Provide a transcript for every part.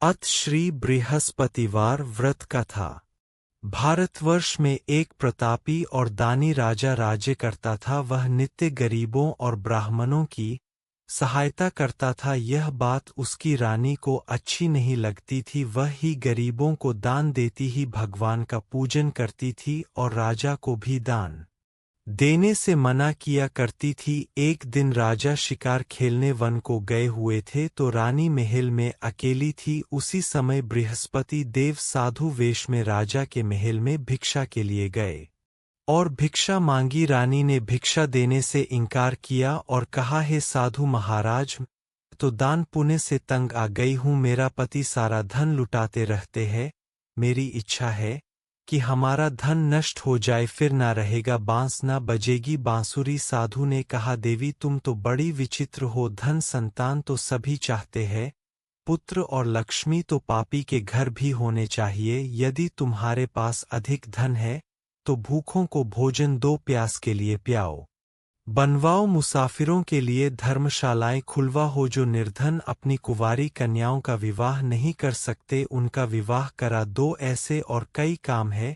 अत श्री बृहस्पतिवार व्रत कथा। भारतवर्ष में एक प्रतापी और दानी राजा राज्य करता था। वह नित्य गरीबों और ब्राह्मणों की सहायता करता था। यह बात उसकी रानी को अच्छी नहीं लगती थी। वह ही गरीबों को दान देती ही भगवान का पूजन करती थी और राजा को भी दान देने से मना किया करती थी। एक दिन राजा शिकार खेलने वन को गए हुए थे तो रानी महल में अकेली थी। उसी समय बृहस्पति देव साधु वेश में राजा के महल में भिक्षा के लिए गए और भिक्षा मांगी। रानी ने भिक्षा देने से इनकार किया और कहा, हे साधु महाराज, तो दान पुण्य से तंग आ गई हूँ। मेरा पति सारा धन लुटाते रहते हैं। मेरी इच्छा है कि हमारा धन नष्ट हो जाए, फिर ना रहेगा, बांस ना बजेगी बांसुरी। साधु ने कहा, देवी तुम तो बड़ी विचित्र हो। धन संतान तो सभी चाहते हैं, पुत्र और लक्ष्मी तो पापी के घर भी होने चाहिए। यदि तुम्हारे पास अधिक धन है तो भूखों को भोजन दो, प्यास के लिए प्याओ बनवाओ, मुसाफिरों के लिए धर्मशालाएं खुलवा हो। जो निर्धन अपनी कुंवारी कन्याओं का विवाह नहीं कर सकते उनका विवाह करा दो। ऐसे और कई काम हैं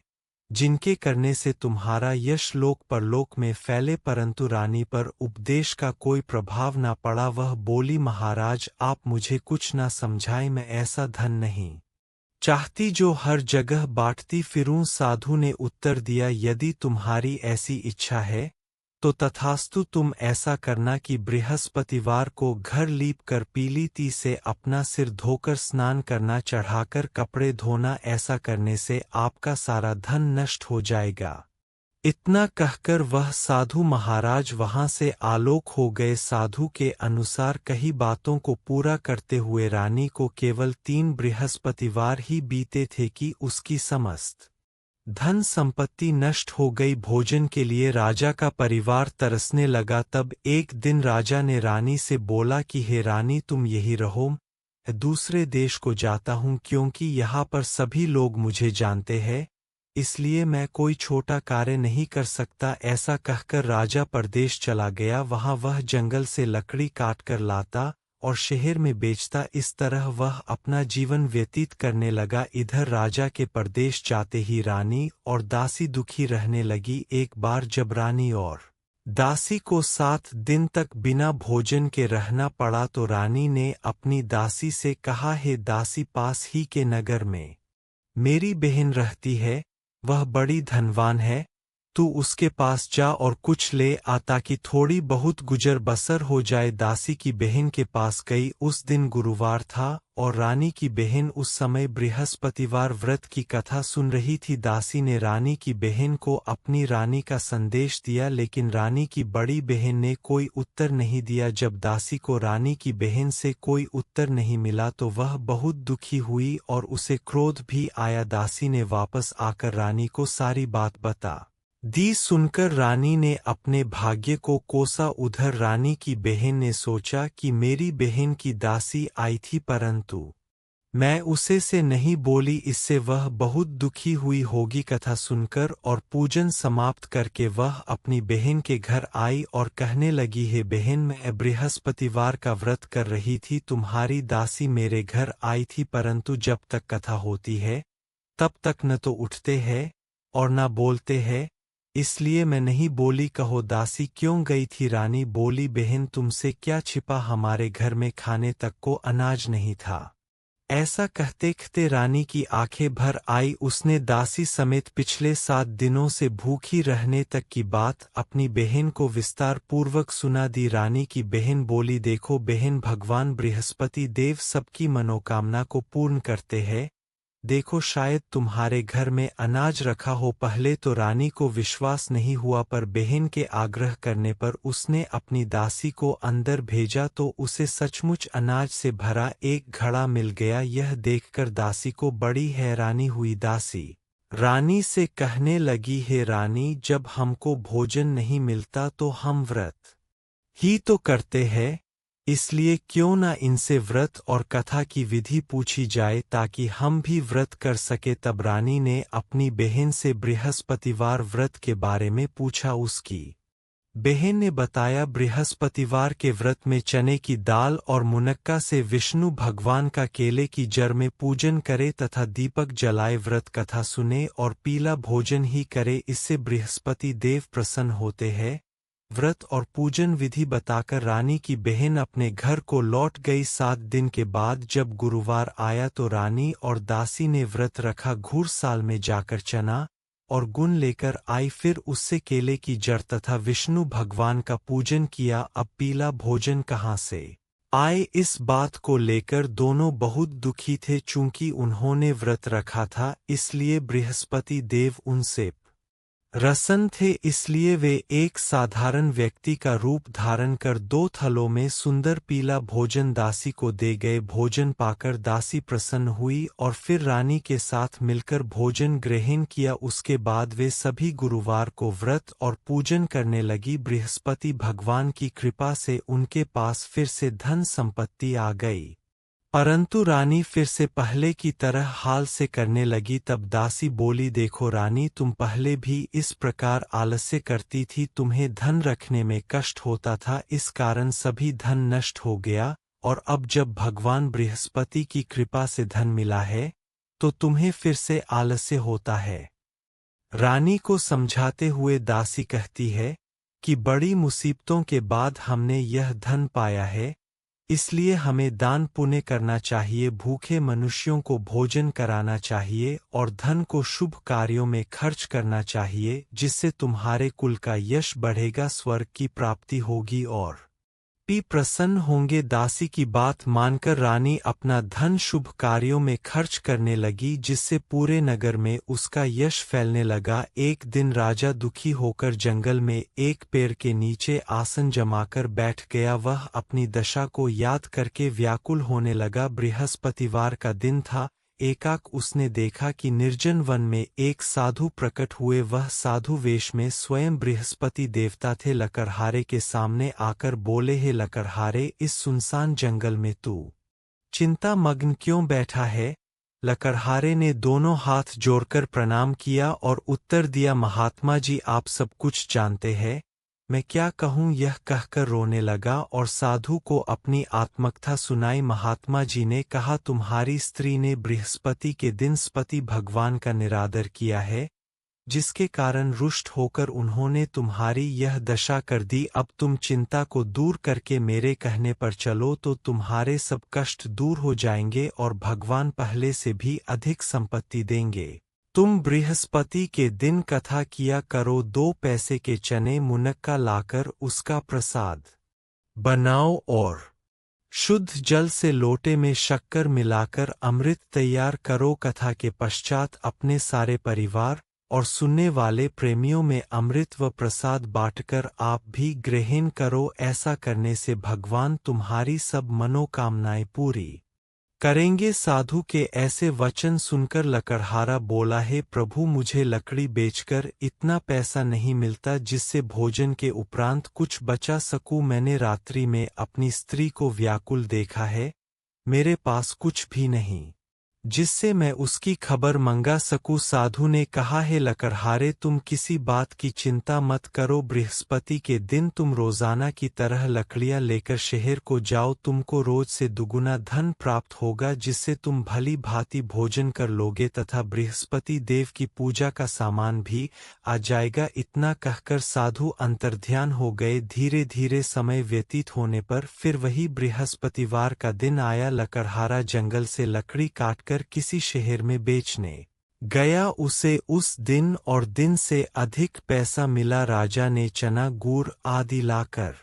जिनके करने से तुम्हारा यश लोक परलोक में फैले। परंतु रानी पर उपदेश का कोई प्रभाव न पड़ा। वह बोली, महाराज आप मुझे कुछ न समझाएं, मैं ऐसा धन नहीं चाहती जो हर जगह बांटती फिरूं। साधु ने उत्तर दिया, यदि तुम्हारी ऐसी इच्छा है तो तथास्तु। तुम ऐसा करना कि बृहस्पतिवार को घर लीप कर पीली ती से अपना सिर धोकर स्नान करना, चढ़ाकर कपड़े धोना। ऐसा करने से आपका सारा धन नष्ट हो जाएगा। इतना कहकर वह साधु महाराज वहां से आलोक हो गए। साधु के अनुसार कई बातों को पूरा करते हुए रानी को केवल 3 बृहस्पतिवार ही बीते थे कि उसकी समस्त धन संपत्ति नष्ट हो गई। भोजन के लिए राजा का परिवार तरसने लगा। तब एक दिन राजा ने रानी से बोला कि हे रानी, तुम यही रहो, मैं दूसरे देश को जाता हूँ, क्योंकि यहाँ पर सभी लोग मुझे जानते हैं, इसलिए मैं कोई छोटा कार्य नहीं कर सकता। ऐसा कहकर राजा परदेश चला गया। वहाँ वह जंगल से लकड़ी काट कर लाता और शहर में बेचता। इस तरह वह अपना जीवन व्यतीत करने लगा। इधर राजा के परदेश जाते ही रानी और दासी दुखी रहने लगी। एक बार जब रानी और दासी को 7 दिन तक बिना भोजन के रहना पड़ा तो रानी ने अपनी दासी से कहा, हे दासी, पास ही के नगर में मेरी बहन रहती है, वह बड़ी धनवान है, तू उसके पास जा और कुछ ले आ ताकि थोड़ी बहुत गुजर बसर हो जाए। दासी की बहन के पास गई। उस दिन गुरुवार था और रानी की बहन उस समय बृहस्पतिवार व्रत की कथा सुन रही थी। दासी ने रानी की बहन को अपनी रानी का संदेश दिया, लेकिन रानी की बड़ी बहन ने कोई उत्तर नहीं दिया। जब दासी को रानी की बहन से कोई उत्तर नहीं मिला तो वह बहुत दुखी हुई और उसे क्रोध भी आया। दासी ने वापस आकर रानी को सारी बात बता दी। सुनकर रानी ने अपने भाग्य को कोसा। उधर रानी की बहन ने सोचा कि मेरी बहन की दासी आई थी, परंतु मैं उसे से नहीं बोली, इससे वह बहुत दुखी हुई होगी। कथा सुनकर और पूजन समाप्त करके वह अपनी बहन के घर आई और कहने लगी, हे बहन, मैं बृहस्पतिवार का व्रत कर रही थी, तुम्हारी दासी मेरे घर आई थी, परंतु जब तक कथा होती है तब तक न तो उठते हैं और न बोलते हैं, इसलिए मैं नहीं बोली। कहो दासी क्यों गई थी? रानी बोली, बहन तुमसे क्या छिपा, हमारे घर में खाने तक को अनाज नहीं था। ऐसा कहते कहते रानी की आंखें भर आई। उसने दासी समेत पिछले 7 दिनों से भूखी रहने तक की बात अपनी बहन को विस्तार पूर्वक सुना दी। रानी की बहन बोली, देखो बहन, भगवान बृहस्पति देव सबकी मनोकामना को पूर्ण करते हैं। देखो शायद तुम्हारे घर में अनाज रखा हो। पहले तो रानी को विश्वास नहीं हुआ, पर बहन के आग्रह करने पर उसने अपनी दासी को अंदर भेजा तो उसे सचमुच अनाज से भरा एक घड़ा मिल गया। यह देखकर दासी को बड़ी हैरानी हुई। दासी रानी से कहने लगी, हे रानी, जब हमको भोजन नहीं मिलता तो हम व्रत ही तो करते हैं, इसलिए क्यों न इनसे व्रत और कथा की विधि पूछी जाए ताकि हम भी व्रत कर सके। तब रानी ने अपनी बहन से बृहस्पतिवार व्रत के बारे में पूछा। उसकी बहन ने बताया, बृहस्पतिवार के व्रत में चने की दाल और मुनक्का से विष्णु भगवान का केले की जड़ में पूजन करे तथा दीपक जलाए, व्रत कथा सुने और पीला भोजन ही करे, इससे बृहस्पति देव प्रसन्न होते हैं। व्रत और पूजन विधि बताकर रानी की बहन अपने घर को लौट गई। 7 दिन के बाद जब गुरुवार आया तो रानी और दासी ने व्रत रखा, घुड़साल में जाकर चना और गुण लेकर आई, फिर उससे केले की जड़ तथा विष्णु भगवान का पूजन किया। अब पीला भोजन कहाँ से आए, इस बात को लेकर दोनों बहुत दुखी थे। चूंकि उन्होंने व्रत रखा था इसलिए बृहस्पति देव उनसे प्रसन्न थे, इसलिए वे एक साधारण व्यक्ति का रूप धारण कर 2 थलों में सुंदर पीला भोजन दासी को दे गए। भोजन पाकर दासी प्रसन्न हुई और फिर रानी के साथ मिलकर भोजन ग्रहण किया। उसके बाद वे सभी गुरुवार को व्रत और पूजन करने लगी। बृहस्पति भगवान की कृपा से उनके पास फिर से धन संपत्ति आ गई, परंतु रानी फिर से पहले की तरह हाल से करने लगी। तब दासी बोली, देखो रानी, तुम पहले भी इस प्रकार आलस्य करती थी, तुम्हें धन रखने में कष्ट होता था, इस कारण सभी धन नष्ट हो गया, और अब जब भगवान बृहस्पति की कृपा से धन मिला है तो तुम्हें फिर से आलस्य होता है। रानी को समझाते हुए दासी कहती है कि बड़ी मुसीबतों के बाद हमने यह धन पाया है, इसलिए हमें दान पुण्य करना चाहिए, भूखे मनुष्यों को भोजन कराना चाहिए और धन को शुभ कार्यों में खर्च करना चाहिए, जिससे तुम्हारे कुल का यश बढ़ेगा, स्वर्ग की प्राप्ति होगी और भी प्रसन्न होंगे। दासी की बात मानकर रानी अपना धन शुभ कार्यों में खर्च करने लगी, जिससे पूरे नगर में उसका यश फैलने लगा। एक दिन राजा दुखी होकर जंगल में एक पेड़ के नीचे आसन जमाकर बैठ गया। वह अपनी दशा को याद करके व्याकुल होने लगा। बृहस्पतिवार का दिन था। एकाक उसने देखा कि निर्जन वन में एक साधु प्रकट हुए। वह साधु वेश में स्वयं बृहस्पति देवता थे। लकड़हारे के सामने आकर बोले, हे लकड़हारे, इस सुनसान जंगल में तू चिंता मग्न क्यों बैठा है? लकड़हारे ने दोनों हाथ जोड़कर प्रणाम किया और उत्तर दिया, महात्मा जी, आप सब कुछ जानते हैं, मैं क्या कहूँ, यह कहकर रोने लगा और साधु को अपनी आत्मकथा सुनाई। महात्मा जी ने कहा, तुम्हारी स्त्री ने बृहस्पति के दिन स्पति भगवान का निरादर किया है, जिसके कारण रुष्ट होकर उन्होंने तुम्हारी यह दशा कर दी। अब तुम चिंता को दूर करके मेरे कहने पर चलो तो तुम्हारे सब कष्ट दूर हो जाएंगे और भगवान पहले से भी अधिक संपत्ति देंगे। तुम बृहस्पति के दिन कथा किया करो, 2 पैसे के चने मुनक्का लाकर उसका प्रसाद बनाओ और शुद्ध जल से लोटे में शक्कर मिलाकर अमृत तैयार करो। कथा के पश्चात अपने सारे परिवार और सुनने वाले प्रेमियों में अमृत व प्रसाद बांटकर आप भी ग्रहण करो। ऐसा करने से भगवान तुम्हारी सब मनोकामनाएं पूरी करेंगे। साधु के ऐसे वचन सुनकर लकड़हारा बोला, हे प्रभु, मुझे लकड़ी बेचकर इतना पैसा नहीं मिलता जिससे भोजन के उपरांत कुछ बचा सकूं। मैंने रात्रि में अपनी स्त्री को व्याकुल देखा है, मेरे पास कुछ भी नहीं जिससे मैं उसकी खबर मंगा सकूं। साधु ने कहा, हे लकड़हारे, तुम किसी बात की चिंता मत करो, बृहस्पति के दिन तुम रोजाना की तरह लकड़ियां लेकर शहर को जाओ, तुमको रोज से दुगुना धन प्राप्त होगा, जिससे तुम भली भांति भोजन कर लोगे तथा बृहस्पति देव की पूजा का सामान भी आ जाएगा। इतना कहकर साधु अंतर्ध्यान हो गए। धीरे धीरे समय व्यतीत होने पर फिर वही बृहस्पतिवार का दिन आया। लकड़हारा जंगल से लकड़ी काटकर किसी शहर में बेचने गया। उसे उस दिन और दिन से अधिक पैसा मिला। राजा ने चना, गुड़ आदि लाकर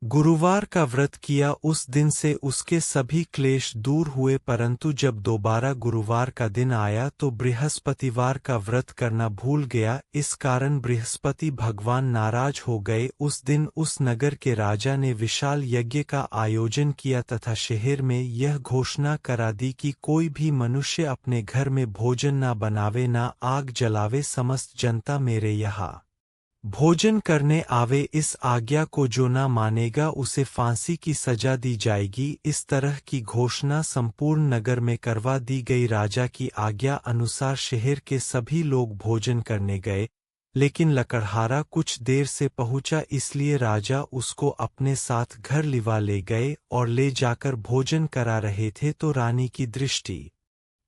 गुरुवार का व्रत किया। उस दिन से उसके सभी क्लेश दूर हुए, परंतु जब दोबारा गुरुवार का दिन आया तो बृहस्पतिवार का व्रत करना भूल गया। इस कारण बृहस्पति भगवान नाराज हो गए। उस दिन उस नगर के राजा ने विशाल यज्ञ का आयोजन किया तथा शहर में यह घोषणा करा दी कि कोई भी मनुष्य अपने घर में भोजन न बनावे, न आग जलावे। समस्त जनता मेरे यहाँ भोजन करने आवे। इस आज्ञा को जो न मानेगा उसे फांसी की सजा दी जाएगी। इस तरह की घोषणा संपूर्ण नगर में करवा दी गई। राजा की आज्ञा अनुसार शहर के सभी लोग भोजन करने गए, लेकिन लकड़हारा कुछ देर से पहुंचा, इसलिए राजा उसको अपने साथ घर लिवा ले गए और ले जाकर भोजन करा रहे थे तो रानी की दृष्टि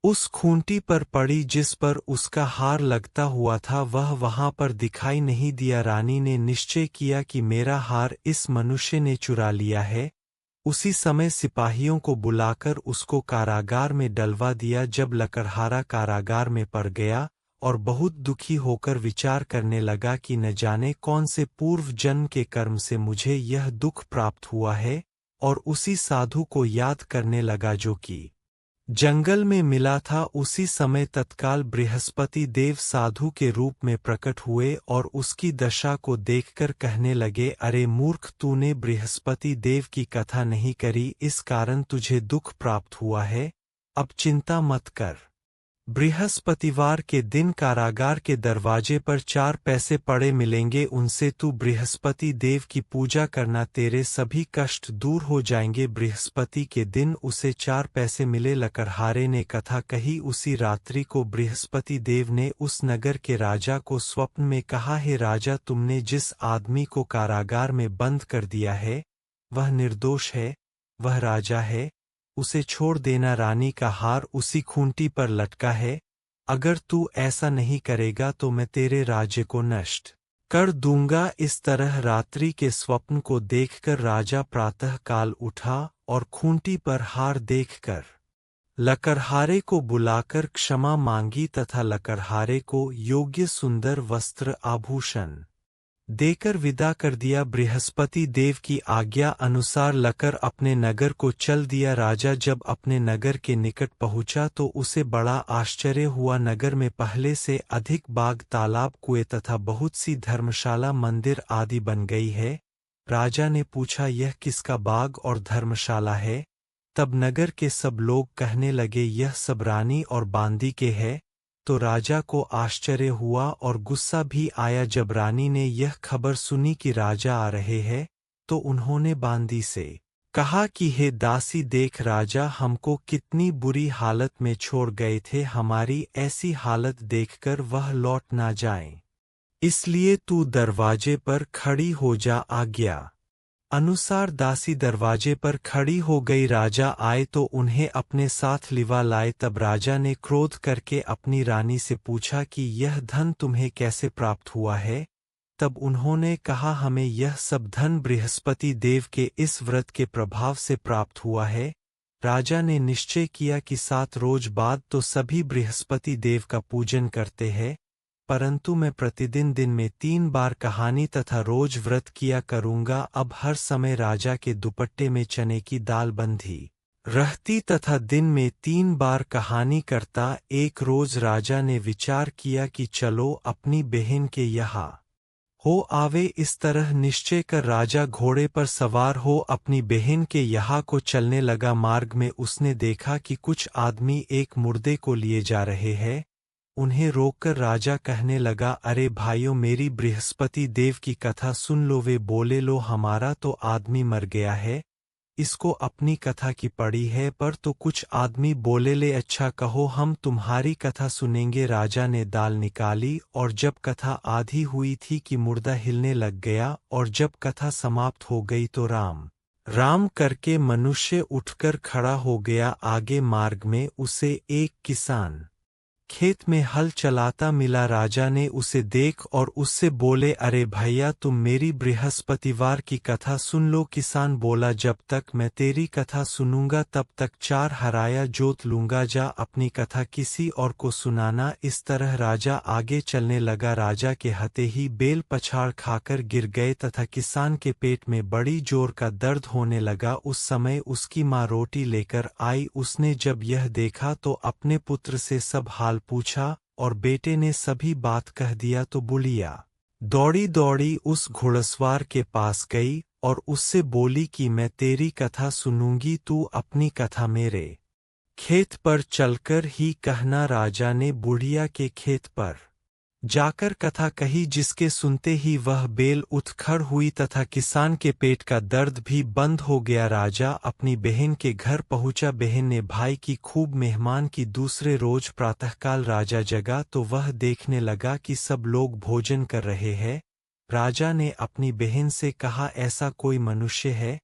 उस खूंटी पर पड़ी जिस पर उसका हार लगता हुआ था। वह वहां पर दिखाई नहीं दिया। रानी ने निश्चय किया कि मेरा हार इस मनुष्य ने चुरा लिया है। उसी समय सिपाहियों को बुलाकर उसको कारागार में डलवा दिया। जब लकड़हारा कारागार में पड़ गया और बहुत दुखी होकर विचार करने लगा कि न जाने कौन से पूर्व जन्म के कर्म से मुझे यह दुख प्राप्त हुआ है, और उसी साधु को याद करने लगा जो कि जंगल में मिला था। उसी समय तत्काल बृहस्पति देव साधु के रूप में प्रकट हुए और उसकी दशा को देखकर कहने लगे, अरे मूर्ख, तूने बृहस्पति देव की कथा नहीं करी, इस कारण तुझे दुख प्राप्त हुआ है। अब चिंता मत कर। बृहस्पतिवार के दिन कारागार के दरवाजे पर 4 पैसे पड़े मिलेंगे, उनसे तू बृहस्पति देव की पूजा करना, तेरे सभी कष्ट दूर हो जाएंगे। बृहस्पति के दिन उसे 4 पैसे मिले। लकड़हारे ने कथा कही। उसी रात्रि को बृहस्पति देव ने उस नगर के राजा को स्वप्न में कहा, हे राजा, तुमने जिस आदमी को कारागार में बंद कर दिया है वह निर्दोष है, वह राजा है, उसे छोड़ देना। रानी का हार उसी खूंटी पर लटका है। अगर तू ऐसा नहीं करेगा तो मैं तेरे राज्य को नष्ट कर दूंगा। इस तरह रात्रि के स्वप्न को देखकर राजा प्रातः काल उठा और खूंटी पर हार देखकर लकड़हारे को बुलाकर क्षमा मांगी तथा लकड़हारे को योग्य सुंदर वस्त्र आभूषण देकर विदा कर दिया। बृहस्पति देव की आज्ञा अनुसार लकर अपने नगर को चल दिया। राजा जब अपने नगर के निकट पहुंचा तो उसे बड़ा आश्चर्य हुआ। नगर में पहले से अधिक बाग, तालाब, कुएं तथा बहुत सी धर्मशाला, मंदिर आदि बन गई है। राजा ने पूछा, यह किसका बाग और धर्मशाला है? तब नगर के सब लोग कहने लगे, यह सब रानी और बांदी के है। तो राजा को आश्चर्य हुआ और गुस्सा भी आया। जब रानी ने यह खबर सुनी कि राजा आ रहे हैं, तो उन्होंने बांदी से कहा कि हे दासी, देख राजा हमको कितनी बुरी हालत में छोड़ गए थे, हमारी ऐसी हालत देखकर वह लौट ना जाएं। इसलिए तू दरवाजे पर खड़ी हो जा। आज्ञा अनुसार दासी दरवाजे पर खड़ी हो गई। राजा आए तो उन्हें अपने साथ लिवा लाए। तब राजा ने क्रोध करके अपनी रानी से पूछा कि यह धन तुम्हें कैसे प्राप्त हुआ है? तब उन्होंने कहा, हमें यह सब धन बृहस्पति देव के इस व्रत के प्रभाव से प्राप्त हुआ है। राजा ने निश्चय किया कि 7 रोज बाद तो सभी बृहस्पति देव का पूजन करते हैं, परंतु मैं प्रतिदिन दिन में 3 बार कहानी तथा रोज व्रत किया करूंगा। अब हर समय राजा के दुपट्टे में चने की दाल बंधी रहती तथा दिन में 3 बार कहानी करता। एक रोज राजा ने विचार किया कि चलो अपनी बहन के यहाँ हो आवे। इस तरह निश्चय कर राजा घोड़े पर सवार हो अपनी बहन के यहाँ को चलने लगा। मार्ग में उसने देखा कि कुछ आदमी एक मुर्दे को लिए जा रहे हैं। उन्हें रोककर राजा कहने लगा, अरे भाइयों, मेरी बृहस्पति देव की कथा सुन लो। वे बोले, लो, हमारा तो आदमी मर गया है, इसको अपनी कथा की पड़ी है। पर तो कुछ आदमी बोले, ले अच्छा, कहो, हम तुम्हारी कथा सुनेंगे। राजा ने दाल निकाली और जब कथा आधी हुई थी कि मुर्दा हिलने लग गया, और जब कथा समाप्त हो गई तो राम राम करके मनुष्य उठकर खड़ा हो गया। आगे मार्ग में उसे एक किसान खेत में हल चलाता मिला। राजा ने उसे देख और उससे बोले, अरे भैया, तुम मेरी बृहस्पतिवार की कथा सुन लो। किसान बोला, जब तक मैं तेरी कथा सुनूंगा तब तक 4 हराया जोत लूंगा, जा अपनी कथा किसी और को सुनाना। इस तरह राजा आगे चलने लगा। राजा के हते ही बेल पछाड़ खाकर गिर गए तथा किसान के पेट में बड़ी जोर का दर्द होने लगा। उस समय उसकी माँ रोटी लेकर आई। उसने जब यह देखा तो अपने पुत्र से सब हाल पूछा और बेटे ने सभी बात कह दिया। तो बुढ़िया दौड़ी दौड़ी उस घुड़सवार के पास गई और उससे बोली कि मैं तेरी कथा सुनूंगी, तू अपनी कथा मेरे खेत पर चलकर ही कहना। राजा ने बुढ़िया के खेत पर जाकर कथा कही, जिसके सुनते ही वह बेल उठ खड़ हुई तथा किसान के पेट का दर्द भी बंद हो गया। राजा अपनी बहन के घर पहुंचा। बहन ने भाई की खूब मेहमान की। दूसरे रोज प्रातःकाल राजा जगा तो वह देखने लगा कि सब लोग भोजन कर रहे हैं। राजा ने अपनी बहन से कहा, ऐसा कोई मनुष्य है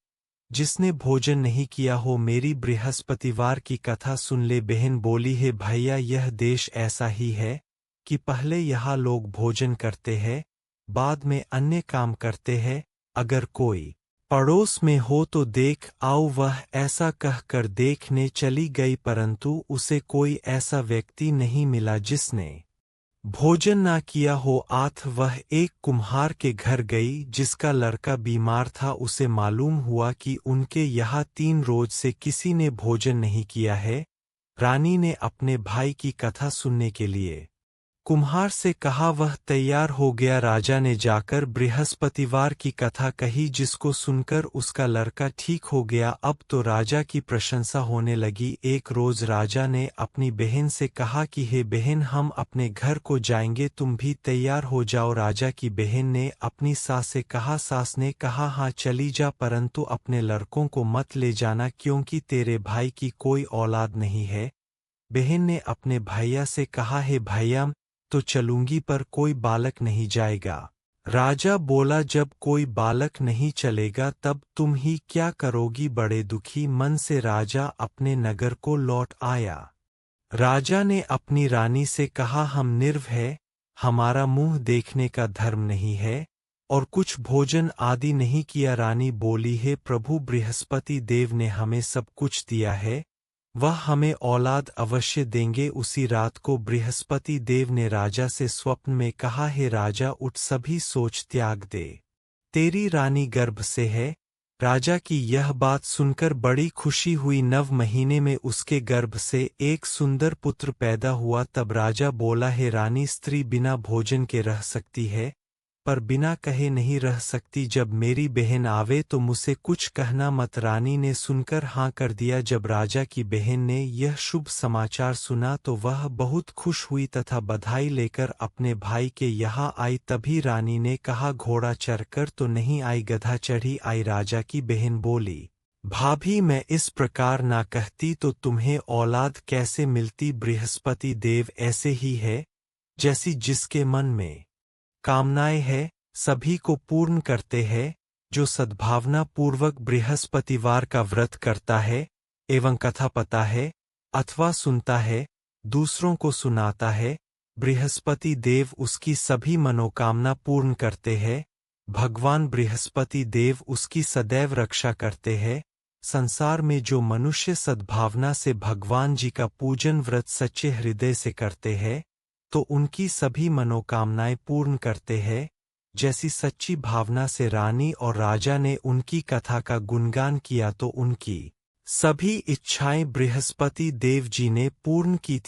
जिसने भोजन नहीं किया हो? मेरी बृहस्पतिवार की कथा सुन ले। बहन बोली, है भैया, यह देश ऐसा ही है कि पहले यहाँ लोग भोजन करते हैं, बाद में अन्य काम करते हैं। अगर कोई पड़ोस में हो तो देख आओ। वह ऐसा कहकर देखने चली गई, परंतु उसे कोई ऐसा व्यक्ति नहीं मिला जिसने भोजन ना किया हो। आठ वह एक कुम्हार के घर गई जिसका लड़का बीमार था। उसे मालूम हुआ कि उनके यहाँ 3 रोज से किसी ने भोजन नहीं किया है। रानी ने अपने भाई की कथा सुनने के लिए कुम्हार से कहा। वह तैयार हो गया। राजा ने जाकर बृहस्पतिवार की कथा कही, जिसको सुनकर उसका लड़का ठीक हो गया। अब तो राजा की प्रशंसा होने लगी। एक रोज राजा ने अपनी बहन से कहा कि हे बहन, हम अपने घर को जाएंगे, तुम भी तैयार हो जाओ। राजा की बहन ने अपनी सास से कहा। सास ने कहा, हाँ चली जा, परंतु अपने लड़कों को मत ले जाना, क्योंकि तेरे भाई की कोई औलाद नहीं है। बहन ने अपने भैया से कहा, हे भैया, तो चलूंगी, पर कोई बालक नहीं जाएगा। राजा बोला, जब कोई बालक नहीं चलेगा तब तुम ही क्या करोगी? बड़े दुखी मन से राजा अपने नगर को लौट आया। राजा ने अपनी रानी से कहा, हम निर्व है, हमारा मुंह देखने का धर्म नहीं है और कुछ भोजन आदि नहीं किया। रानी बोली, है प्रभु, बृहस्पति देव ने हमें सब कुछ दिया है, वह हमें औलाद अवश्य देंगे। उसी रात को बृहस्पति देव ने राजा से स्वप्न में कहा, हे राजा, उठ, सभी सोच त्याग दे, तेरी रानी गर्भ से है। राजा की यह बात सुनकर बड़ी खुशी हुई। 9 महीने में उसके गर्भ से एक सुंदर पुत्र पैदा हुआ। तब राजा बोला, हे रानी, स्त्री बिना भोजन के रह सकती है, पर बिना कहे नहीं रह सकती। जब मेरी बहन आवे तो मुझसे कुछ कहना मत। रानी ने सुनकर हाँ कर दिया। जब राजा की बहन ने यह शुभ समाचार सुना तो वह बहुत खुश हुई तथा बधाई लेकर अपने भाई के यहाँ आई। तभी रानी ने कहा, घोड़ा चढ़कर तो नहीं आई, गधा चढ़ी आई। राजा की बहन बोली, भाभी, मैं इस प्रकार ना कहती तो तुम्हें औलाद कैसे मिलती? बृहस्पति देव ऐसे ही है, जैसी जिसके मन में कामनाएं है, सभी को पूर्ण करते हैं। जो सद्भावना पूर्वक बृहस्पतिवार का व्रत करता है एवं कथा पता है अथवा सुनता है, दूसरों को सुनाता है, बृहस्पति देव उसकी सभी मनोकामना पूर्ण करते हैं। भगवान बृहस्पति देव उसकी सदैव रक्षा करते हैं। संसार में जो मनुष्य सद्भावना से भगवान जी का पूजन व्रत सच्चे हृदय से करते हैं तो उनकी सभी मनोकामनाएं पूर्ण करते हैं। जैसी सच्ची भावना से रानी और राजा ने उनकी कथा का गुणगान किया तो उनकी सभी इच्छाएं बृहस्पति देव जी ने पूर्ण की थी।